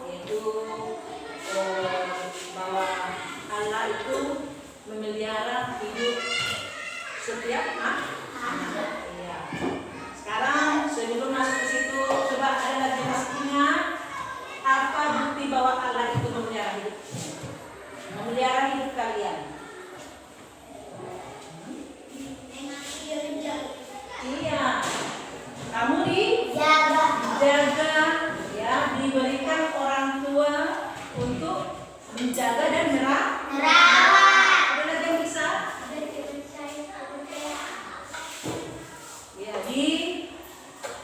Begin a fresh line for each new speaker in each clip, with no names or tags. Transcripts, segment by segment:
yaitu bahwa Allah itu memelihara hidup setiap anak. Iya. Sekarang sebelum masuk ke situ, coba ada lagi masih ingat apa bukti bahwa Allah itu memelihara hidup? Memelihara hidup kalian. Iya. Kamu dijaga, ya, diberikan orang tua untuk menjaga dan merawat. Ada lagi yang bisa? Jadi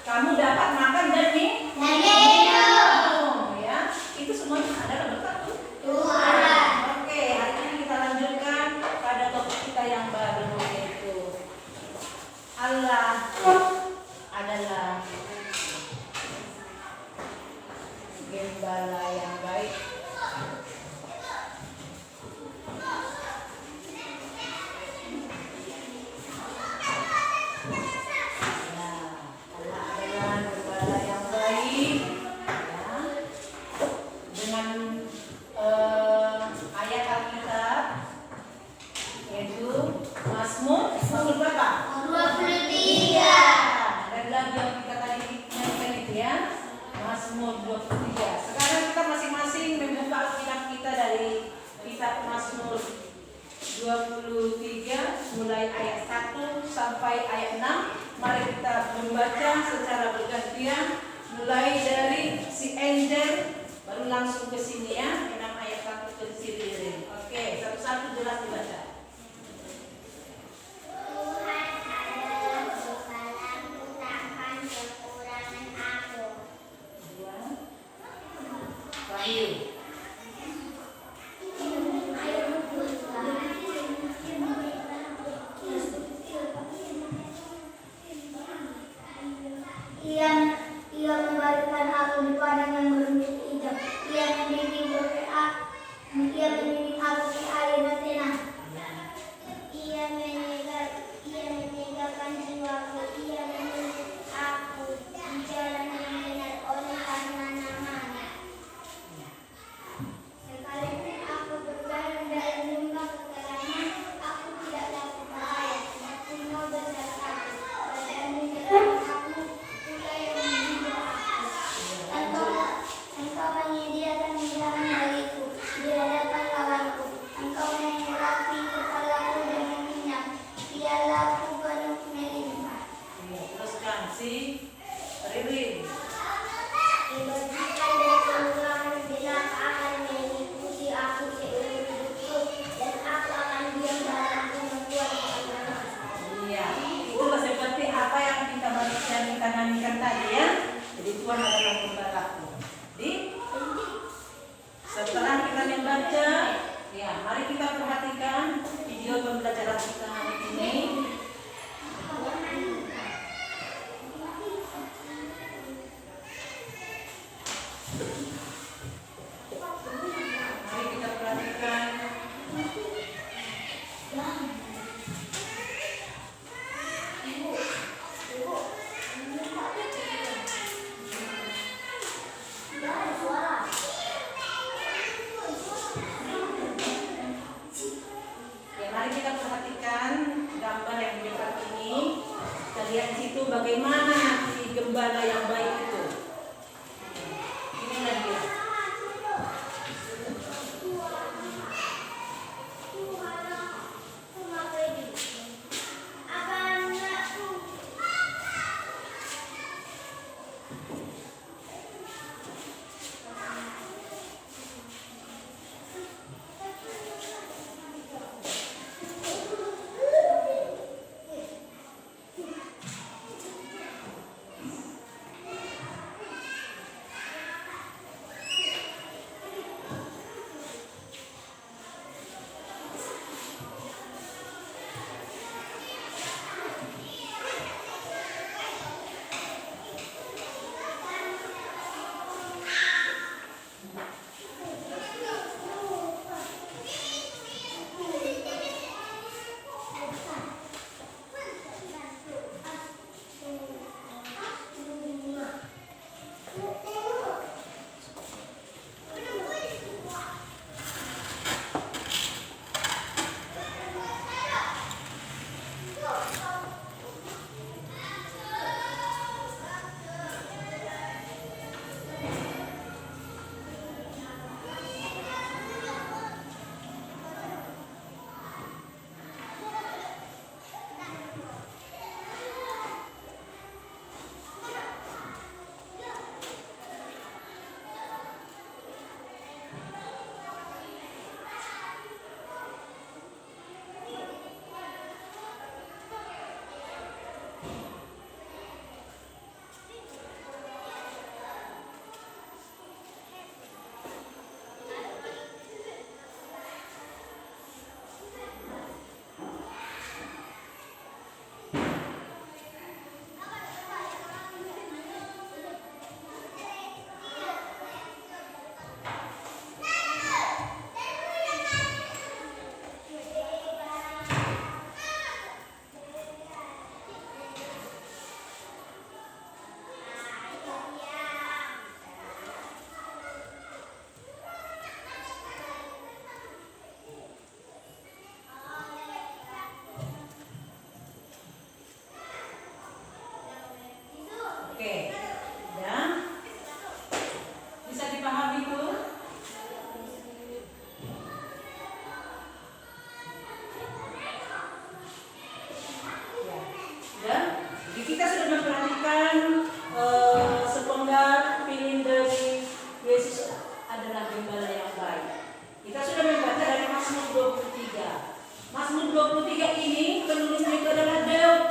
kamu dapat makan dan minum, ya. Itu semuanya adalah berkat Tuhan. Oke, hari ini kita lanjutkan pada topik kita yang baru, yaitu Allah adalah gembala yang baik. Mazmur 23. Sekarang kita masing-masing membuka Alkitab kita dari kitab Mazmur 23 mulai ayat 1 sampai ayat 6. Mari kita membaca secara bergantian mulai dari si Angel baru langsung ke sini ya. 6 ayat 1 ke sini. Oke, satu-satu jelas dibaca.
Ia memberikan aku di padang yang berumput hijau. Ia membimbing aku ke air yang tenang. Ia menyegarkan jiwaku. Ia menuntun aku di jalan yang benar oleh karena nama-Nya. Sekalipun aku berjalan dalam lembah kegelapan, aku tidak takut bahaya. Engkau beserta aku. Padamu dekat aku, Engkau yang menghibur aku. Engkau menyediakan hidangan bagiku di hadapan lawanku. Engkau mengurapi kepalaku dengan minyak, pialaku penuh melimpah.
Teruskan si Ririn.
Kebajikan dan kemuliaan bilang akan mengikuti aku seumur hidupku, dan aku akan diam dalam rumah Tuhan selama.
Iya, itulah seperti apa yang kita nyanyikan tadi ya. Jadi Tuhan adalah gembalaku. Jadi setelah kita membaca, ya mari kita perhatikan video pembelajaran kita hari ini. Mari kita perhatikan. Ya, mari kita perhatikan gambar yang di depan ini. Kita lihat di situ bagaimana si gembala yang baik itu. Inilah dia. adalah gembala yang baik. Kita sudah membaca dari Mazmur 23. Mazmur 23 ini penulisnya itu adalah Daud.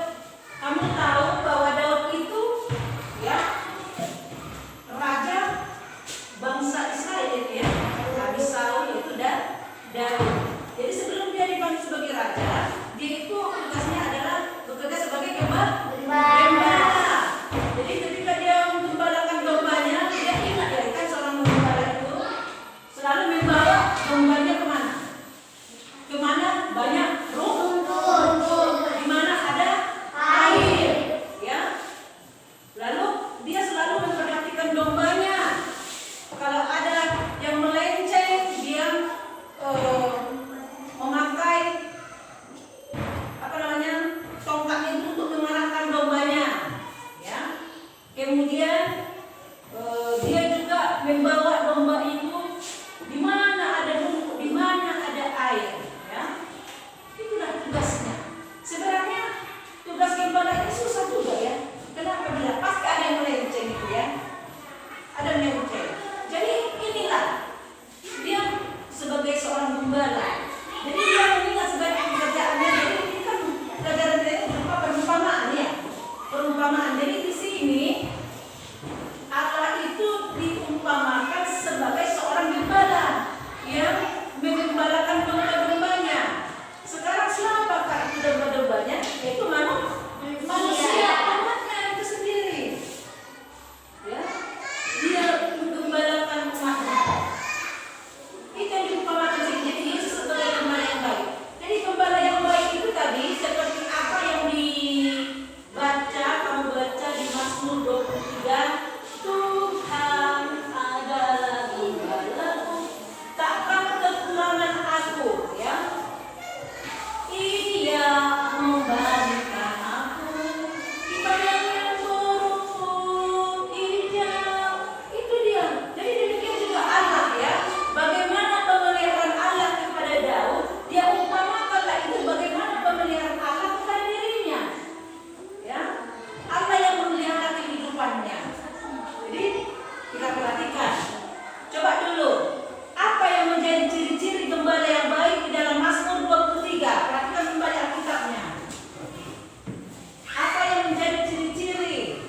Kamu tahu bahwa Daud itu ya raja bangsa Israel itu ya. Habis Saul itu Daud. Jadi sebelum dia dipanggil sebagai raja, dia itu tugasnya adalah bekerja sebagai gembala. Jadi ketika dia menggembalakan dombanya, dia ingat ya kan seorang gembala itu selalu membawa dombanya kemana? Kemana banyak rumput, di mana ada air, ya. Lalu dia selalu memperhatikan dombanya. Kalau ada yang melenceng, dia memakai tongkatnya itu untuk mengarahkan dombanya, ya. Kemudian dia juga membawa domba itu di mana ada rumput, di mana ada air, ya. Itulah tugasnya. Sebenarnya tugas gembala ini susah juga ya. Kenapa? Bila pasti ada yang melenceng itu ya. Ada yang melenceng. Jadi inilah dia sebagai seorang gembala. Jadi dia mengingat sebagai pekerjaannya. Jadi ini kan pelajaran saya itu berupa perumpamaan ya. Perumpamaan. Jadi di sini Allah itu diumpamakan sebagai seorang gembala yang menggembalakan domba-dombanya. Sekarang siapakah itu domba-dombanya? Yaitu manusia, umatnya itu sendiri. Ya, dia menggembalakan umatnya. Itu yang diumpamakan sini. Jadi Yesus sebagai gembala yang baik. Jadi gembala yang baik itu tadi seperti apa yang dibaca, kamu baca di Mazmur 23. Tuhan adalah gembalaku, takkan kekurangan aku, ya. Ia memberikan aku di padang yang berumput hijau. Itu dia. Jadi demikian juga Allah ya. Bagaimana pemeliharaan Allah kepada Daud, dia umpamakanlah itu bagaimana pemeliharaan Allah kepada dirinya. Ya. Allah yang memelihara kehidupannya. Jadi kita perhatikan. Coba dulu, apa yang menjadi ciri-ciri gembala yang baik di dalam Mazmur 23? Perhatikan kembali Alkitabnya. Apa yang menjadi ciri-ciri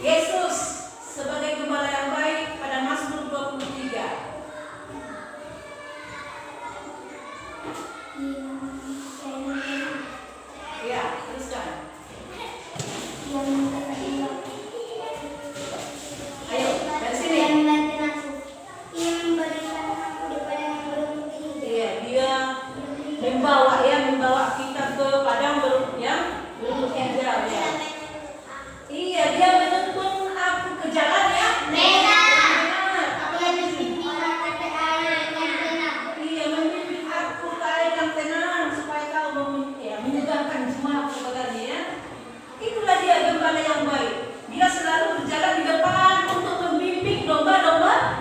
Yesus sebagai gembala yang baik pada Mazmur 23? Ya, teruskan. Ayo, dari sini. Iya, dia membawa kita ke padang berumput hijau ya. Iya, dia menuntun aku ke jalan ya. Benar. Apa lagi sih? Iya, memimpin aku ke air yang tenang supaya kau menyegarkan jiwaku katanya ya. Itulah dia gembala yang baik. Dia selalu berjalan di depan untuk membimbing domba-dombanya.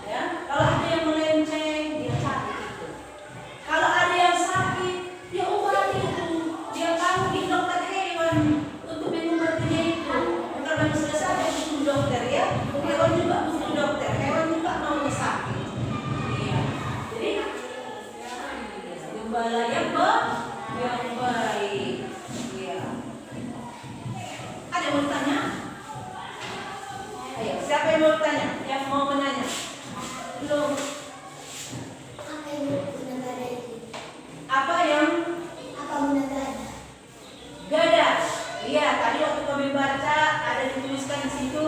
Ya, kalau ada yang melenceng, dia cari itu. Kalau ada yang sakit, dia obati itu. Dia panggil dokter hewan untuk mengobatinya itu. Bukan manusia saja butuh dokter ya. Hewan juga butuh dokter. Hewan juga mau sakit. Iya. Jadi gembala yang baik. Iya. Ada yang mau bertanya? Ayo, siapa yang mau bertanya? Yang mau menanya? Belum. Apa yang? Gada. Iya, tadi waktu kami baca ada dituliskan di situ.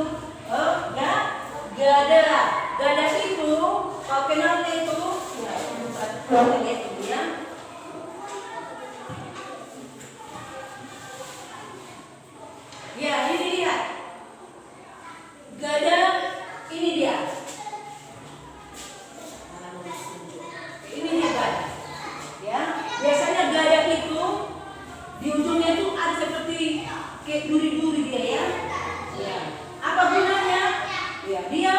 Gada. Gada itu, kalau kenal itu, ya, kita lihat dulu ya. Ya, ini lihat. Gada, ini dia. Ini dia gada. Ya, biasanya gada itu di ujungnya itu ada seperti kayak duri-duri dia ya. Ya. Apa gunanya? Ya, dia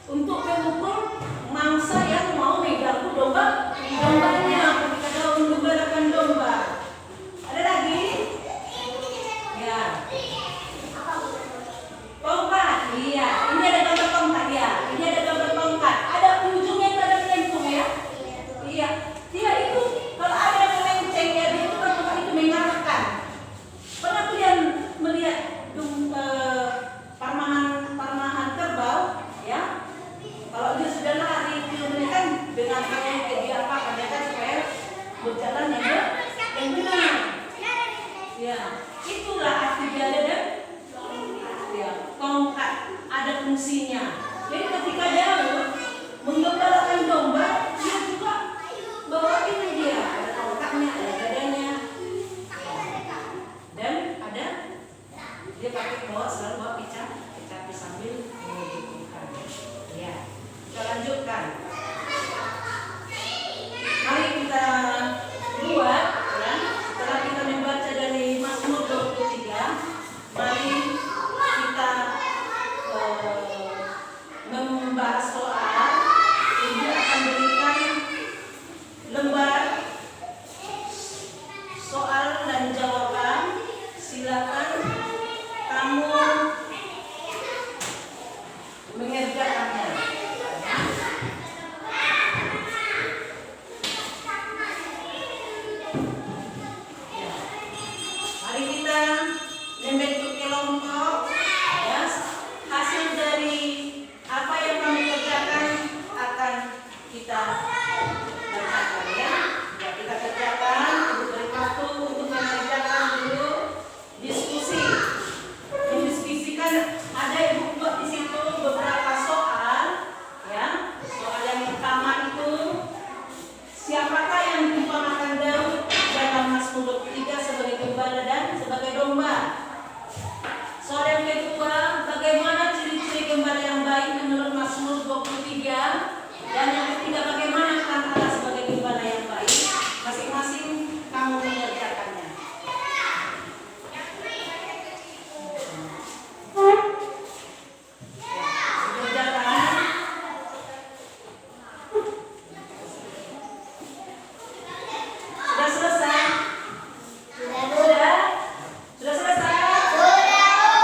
untuk memukul mangsa yang mau mengganggu dombanya ketika dia menggembalakan domba. Ada lagi? Ya. Tongkat fungsinya. Jadi ketika Daud menggembalakan domba, dia juga bawa ini dia, ada tongkatnya, ada badannya, dan ada dia pakai selalu bawa kecapi sambil menunjukkan. Ya, kita lanjutkan. Mari kita buat, ya. Setelah kita membaca dari Mazmur 23, mari kita membahas soal. Ibu akan berikan lembar soal dan jawaban. Silakan kamu mengerjakannya. Mari kita membentuk kelompok, ya. Hasil dari apa yang kami kerjakan akan kita bacakan, ya. Ya, kita kerjakan. Ibu beri waktu untuk mengerjakan dulu. Diskusi, mendiskusikan. Ada ibu buat di situ beberapa soal, ya. Soal yang pertama itu, siapakah yang diumpamakan Daud dalam Mazmur 23 sebagai gembala dan sebagai domba? Soal yang kedua, bagaimana ciri-ciri gembala yang baik menurut Mazmur 23? Dan yang ketiga, bagaimana peran Allah sebagai gembala yang baik? Masing-masing kamu mengerjakannya. Mengerjakan. Sudah selesai? Sudah? Sudah selesai?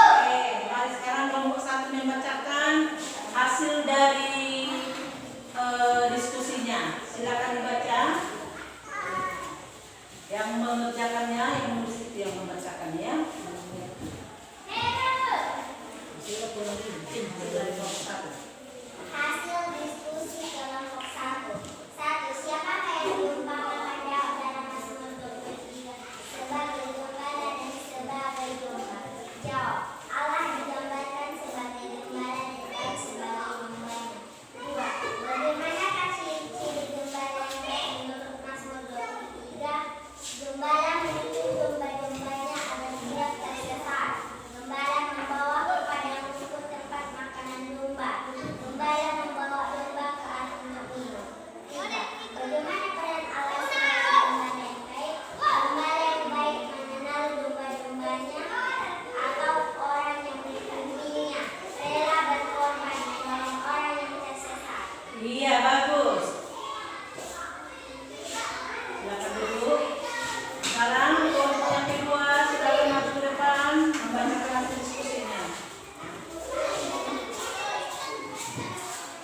Oke, mari sekarang kelompok 1 membacakan hasil dari diskusinya. Silakan dibaca. Yang mengerjakannya, yang menulis itu yang membacakannya. Dari kelompok 1.
Hasil diskusi kelompok 1. 1. Siapakah yang diumpamakan Daud dalam Mazmur 23 sebagai gembala dan sebagai domba? Jawab. Allah digambarkan sebagai gembala dan Daud sebagai dombanya. 2. Bagaimanakah ciri-ciri gembala yang baik menurut Mazmur 23? Gembala menuntun domba-dombanya agar tidak tersesat. Gembala membawa kepada rumput tempat makanan domba. Gembala membawa domba ke air untuk minum. 3. Bagaimana peran Allah sebagai gembala yang baik? Gembala yang baik mengenal domba-dombanya atau orang yang melindunginya, rela berkorban menolong orang yang tersesat.
Iya, bagus. Silakan duduk. Sekarang kelompok yang kedua, silakan maju ke depan membacakan hasil diskusinya.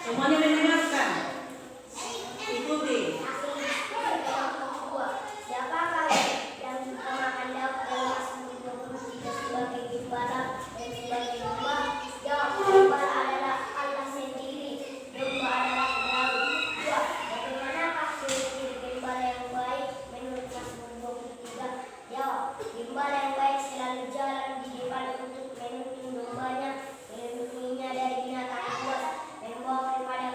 Semuanya mendengarkan. Ikuti.
Hasil diskusi kelompok 2. Siapakah yang diumpamakan Daud dalam Mazmur 23 sebagai gembala dan sebagai domba? Jawab. Gembala adalah Allah sendiri, domba adalah Daud. 2. Bagaimanakah ciri-ciri gembala yang baik menurut Mazmur 23? Jawab. Gembala yang baik selalu jalan di depan untuk menuntun dombanya, melindunginya dari binatang buas, membawa kepada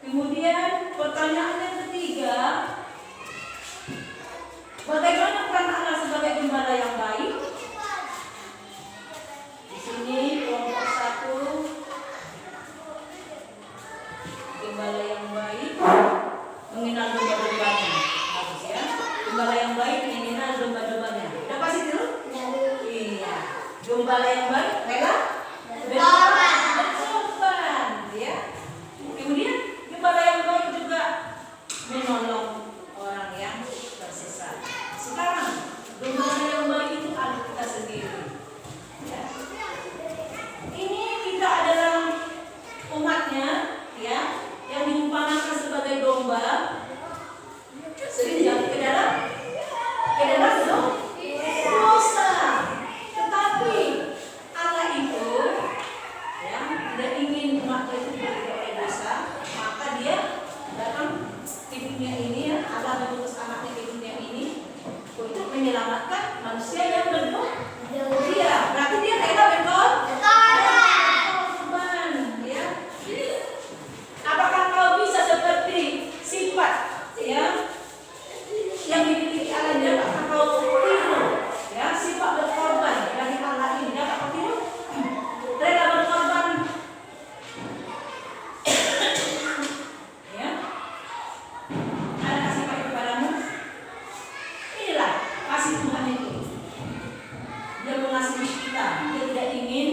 Kemudian pertanyaan yang ketiga, bagaimana peran Allah sebagai gembala yang baik? Di sini kelompok 1, gembala yang baik mengenal domba-dombanya. Bagus ya. Gembala yang baik mengenal domba-dombanya. Udah pasti dulu? Iya. Gembala yang baik rela berkorban, ya. Kemudian gembala yang baik juga menolong orang yang tersesat. Sekarang gembala yang baik itu ada kita sendiri. Ya. Ini kita adalah umatnya, ya, yang diumpamakan sebagai domba. Sering jatuh ke dalam dosa. Tetapi Allah itu, ya, tidak ingin umatnya itu diberkati oleh dosa, maka Dia datang di dunia ini, ya, Allah mengutus anaknya di dunia ini untuk menyelamatkan manusia yang berdosa. Dia, berarti Dia rela berkorban, ya. Apakah kau bisa seperti sifat, ya, yang dimiliki Allah? Dapatkah kau tiru, ya, sifat berkorban dari Allah ini? Dapatkah tiru? Rela berkorban, ya. Adakah sifat itu padamu? Inilah kasih Tuhan itu. Dia mengasihi kita. Dia tidak ingin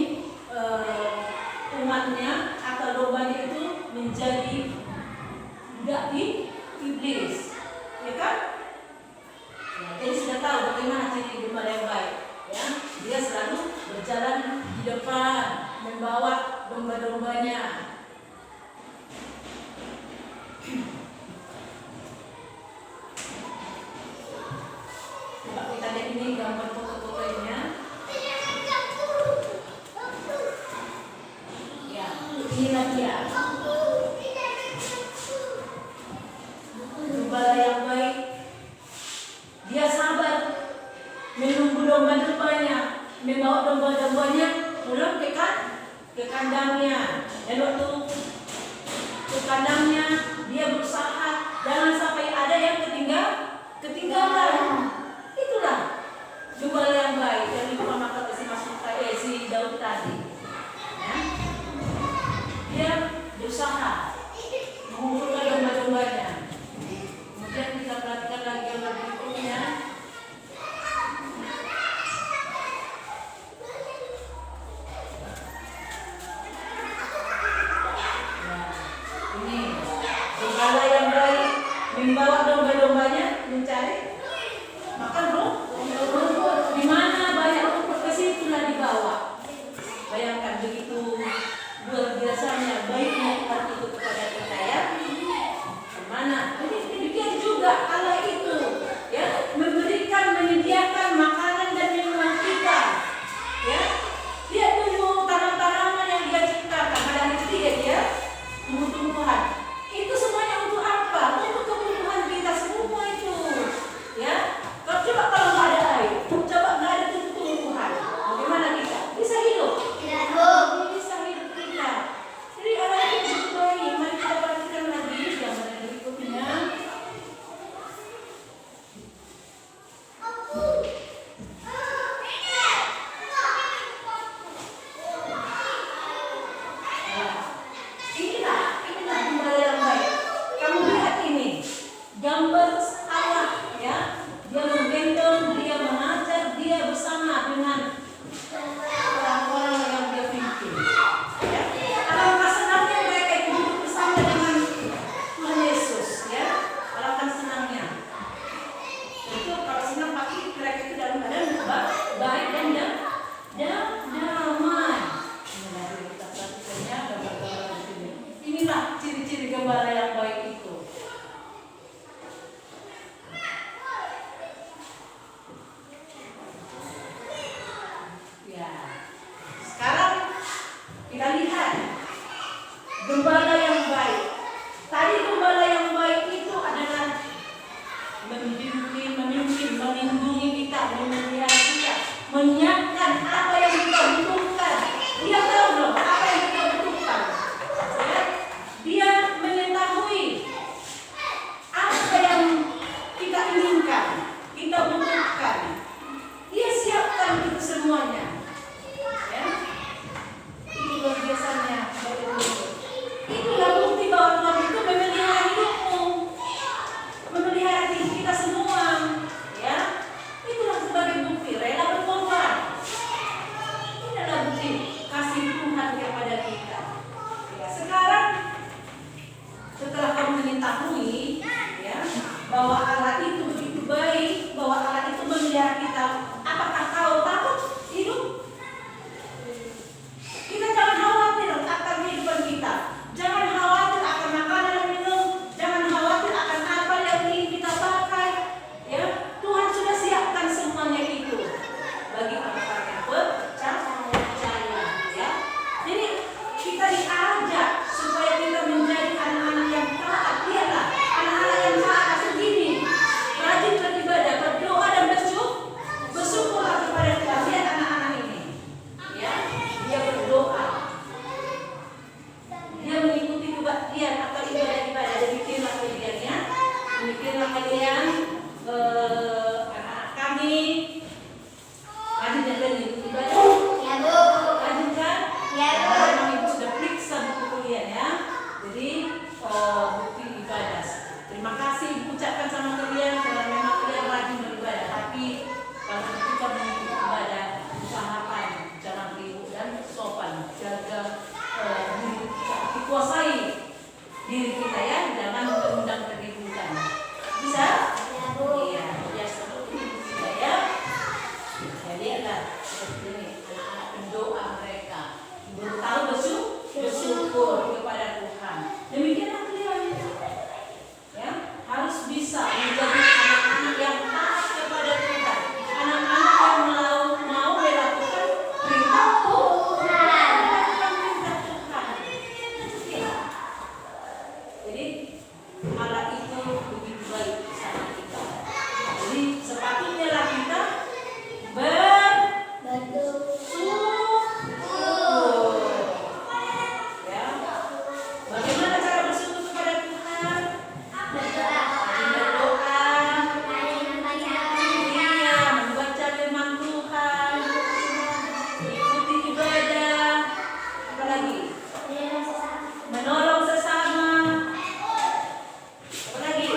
umatnya atau dombanya itu menjadi budak iblis, ya kan? Ya, jadi sudah tahu bagaimana ciri gembala yang baik, ya. Dia selalu berjalan di depan, membawa domba-dombanya. Coba kita lihat ini gambar foto-fotonya. Ya, inilah dia. Gembala yang baik, dia sabar menunggu domba-dombanya, membawa domba-dombanya pulang ke kandangnya. Dan waktu ke kandangnya, dia berusaha jangan sampai ada yang ketinggalan. Itulah gembala yang baik yang diumpamakan si Daud tadi. Ya. Dia berusaha mengumpulkan domba-dombanya. Kemudian kita perhatikan lagi yang berikutnya. Ini gembala yang baik membawa domba-dombanya mencari makan rumput. Di mana banyak rumput, ke situlah dibawa. Bayangkan begitu luar biasanya baiknya Tuhan itu kepada kita, ya. Mana? Ini demikian juga Allah itu, ya, menyediakan makanan dan minuman kita, ya. Dia tumbuh tanaman-tanaman yang Dia ciptakan pada hari ketiga, Dia tumbuh-tumbuhan. Itu semuanya untuk apa? Untuk kebutuhan kita semua itu, ya. Coba kalau mengetahui ya bahwa Allah itu begitu baik, bahwa Allah itu memelihara kita. Apakah kau takut hidup? Kita jangan khawatir akan kehidupan kita. Jangan khawatir akan makanan dan minum. Jangan khawatir akan apa yang ingin kita pakai. Ya, Tuhan sudah siapkan semuanya itu bagi orang-orang yang percaya. Ya, jadi kita diajak supaya kita menjadi anak-anak yang taat. Lihatlah, anak-anak yang taat segini, rajin beribadah, berdoa dan bersyukurlah kepada Tuhan. Lihat anak-anak ini, ya, dia berdoa, dia mengikuti kebaktian atau ibadah-ibadah. Demikianlah kalian, demikianlah kalian, anak-anak kami, rajin dan mengikuti ibadah.
Ya, Bu.
Rajin kan?
Ya, Bu.
Memang ibu sudah periksa buku kuliah ya. Jadi bukti ibadah. Terima kasih ibu ucapkan sama kalian karena memang kalian rajin beribadah. Tapi kalau kita mengikuti ibadah, usahakan jangan ribut dan sopan. Jaga diri kita, dikuasai diri kita ya. Jangan mengundang keributan. Bisa?
Ya, Bu.
Iya, ya seperti itu juga ya. Ya lihatlah seperti ini anak-anak pendoa mereka tahu bersyukur kepada Tuhan. Demikianlah kalian ya harus bisa menjadi anak-anak yang taat kepada Tuhan, anak-anak yang mau melakukan perintah Tuhan. Ya. Jadi Allah itu begitu baik sama kita. Jadi sepatutnya lah kita bersyukur. Ya. Bagaimana cara bersyukur kepada Tuhan?
Berdoa.
Berdoa.
Iya.
Iya, membaca firman Tuhan, ikuti ibadah, apa lagi? Menolong sesama, apa lagi?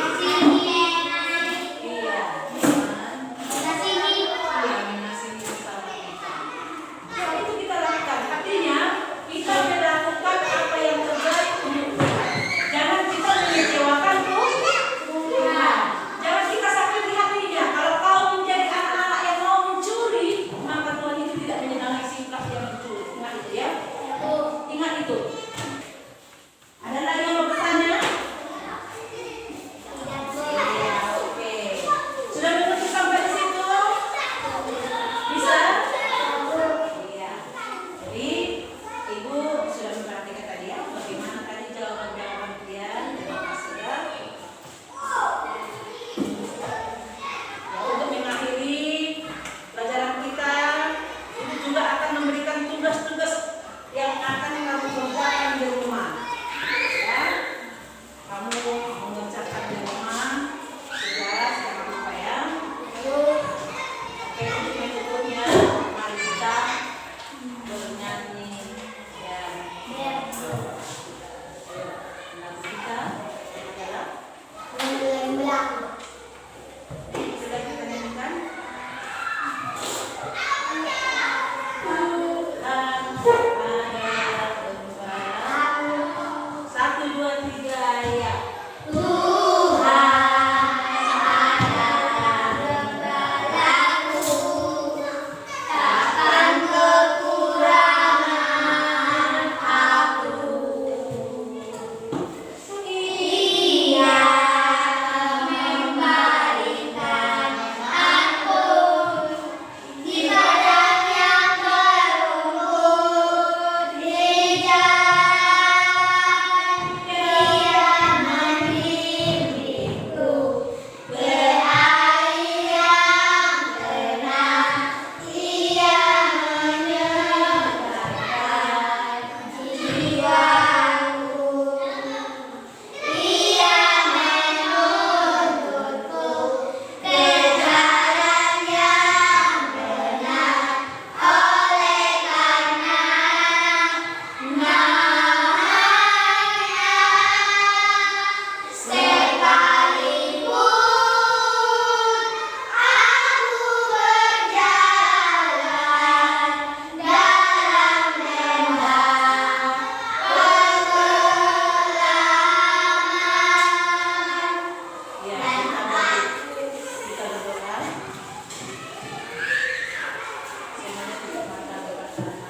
Anak